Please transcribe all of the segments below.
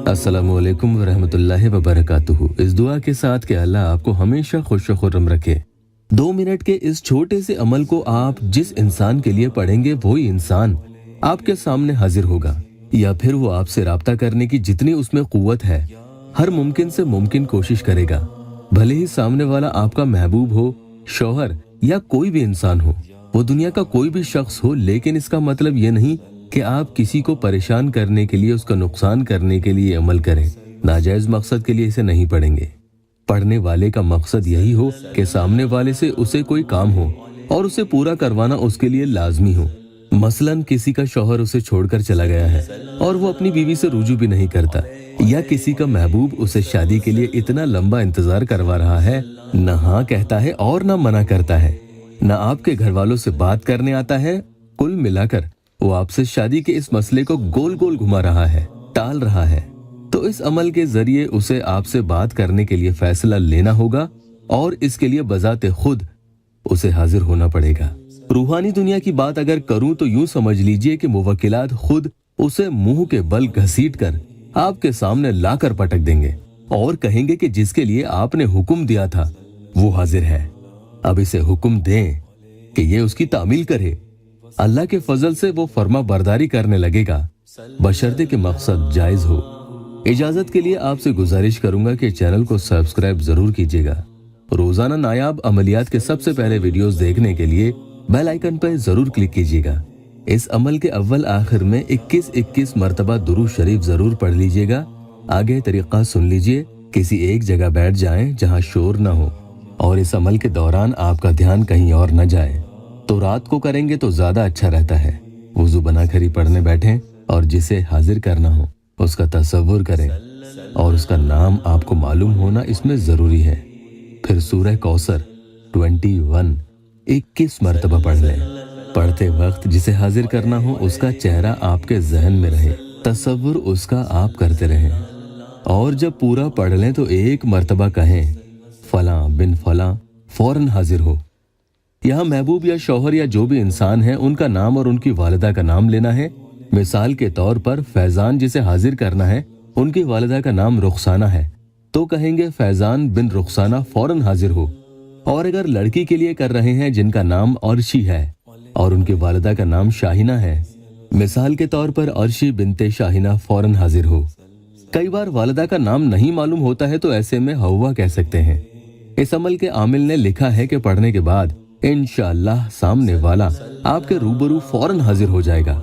अस्सलामुअलैकुम वरहमतुल्लाहि वबरकातुहू। इस दुआ के साथ कि अल्लाह आपको हमेशा खुश व खुर्रम रखे। 2 मिनट के इस छोटे से अमल को आप जिस इंसान के लिए पढ़ेंगे वही इंसान आपके सामने हाजिर होगा, या फिर वो आपसे राब्ता करने की जितनी उसमें कुव्वत है हर मुमकिन से मुमकिन कोशिश करेगा। भले ही सामने वाला आपका महबूब हो, शौहर या कोई भी इंसान हो, वो दुनिया का कोई भी शख्स हो, लेकिन इसका मतलब ये नहीं कि आप किसी को परेशान करने के लिए, उसका नुकसान करने के लिए अमल करें। नाजायज मकसद के लिए इसे नहीं पढ़ेंगे। पढ़ने वाले का मकसद यही हो कि सामने वाले से उसे कोई काम हो और उसे पूरा करवाना उसके लिए लाजमी हो। मसलन किसी का शौहर उसे छोड़कर चला गया है और वो अपनी बीवी से रुजू भी नहीं करता, या किसी का महबूब उसे शादी के लिए इतना लंबा इंतजार करवा रहा है, न हाँ कहता है और न मना करता है, न आपके घर वालों से बात करने आता है। कुल मिलाकर वो आपसे शादी के इस मसले को गोल गोल घुमा रहा है, टाल रहा है। तो इस अमल के जरिए उसे आपसे बात करने के लिए फैसला लेना होगा और इसके लिए बजाते खुद उसे हाजिर होना पड़ेगा। रूहानी दुनिया की बात अगर करूं तो यूं समझ लीजिए कि मुवक्किलात खुद उसे मुंह के बल घसीट कर आपके सामने लाकर पटक देंगे और कहेंगे कि जिसके लिए आपने हुक्म दिया था वो हाजिर है, अब इसे हुक्म दें कि ये उसकी तामील करे। अल्लाह के फजल से वो फर्मा बरदारी करने लगेगा, बशर्ते कि मकसद जायज हो। इजाजत के लिए आपसे गुजारिश करूंगा कि चैनल को सब्सक्राइब जरूर कीजिएगा। रोजाना नायाब अमलियात के सबसे पहले वीडियोस देखने के लिए बेल आइकन पर जरूर क्लिक कीजिएगा। इस अमल के अव्वल आखिर में 21-21 मरतबा दुरूद शरीफ जरूर पढ़ लीजिएगा। आगे तरीका सुन लीजिए। किसी एक जगह बैठ जाएं जहां शोर न हो और इस अमल के दौरान आपका ध्यान कहीं और न जाए। तो रात को करेंगे तो ज्यादा अच्छा रहता है। वुजू बनाकर ही पढ़ने बैठें और जिसे हाजिर करना हो उसका तसव्वुर करें और उसका नाम आपको मालूम होना इसमें जरूरी है। फिर सूरह कौसर 21 मरतबा पढ़ लें। पढ़ते वक्त जिसे हाजिर करना हो उसका चेहरा आपके जहन में रहे, तसव्वुर उसका आप करते रहें और जब पूरा पढ़ लें तो एक मरतबा कहें फलां बिन फलां फौरन हाजिर हो। यहाँ महबूब या शौहर या जो भी इंसान है उनका नाम और उनकी वालिदा का नाम लेना है। मिसाल के तौर पर फैजान जिसे हाजिर करना है उनकी वालिदा का नाम रुखसाना है तो कहेंगे फैजान बिन रुखसाना फौरन हाजिर हो। और अगर लड़की के लिए कर रहे हैं जिनका नाम अर्शी है और उनकी वालिदा का नाम शाहिना है, मिसाल के तौर पर अर्शी बिनते शाहिना फौरन हाजिर हो। कई बार वालिदा का नाम नहीं मालूम होता है तो ऐसे में हव्वा कह सकते हैं। इस अमल के आमिल ने लिखा है कि पढ़ने के बाद इंशाअल्लाह सामने वाला आपके रूबरू फौरन हाजिर हो जाएगा।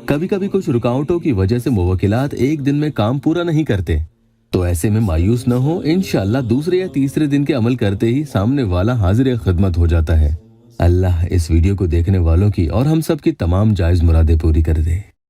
कभी कभी कुछ रुकावटों की वजह से मुवक्किलात एक दिन में काम पूरा नहीं करते, तो ऐसे में मायूस न हो। इंशाअल्लाह दूसरे या तीसरे दिन के अमल करते ही सामने वाला हाजिर खिदमत हो जाता है। अल्लाह इस वीडियो को देखने वालों की और हम सब की तमाम जायज मुरादें पूरी कर दे।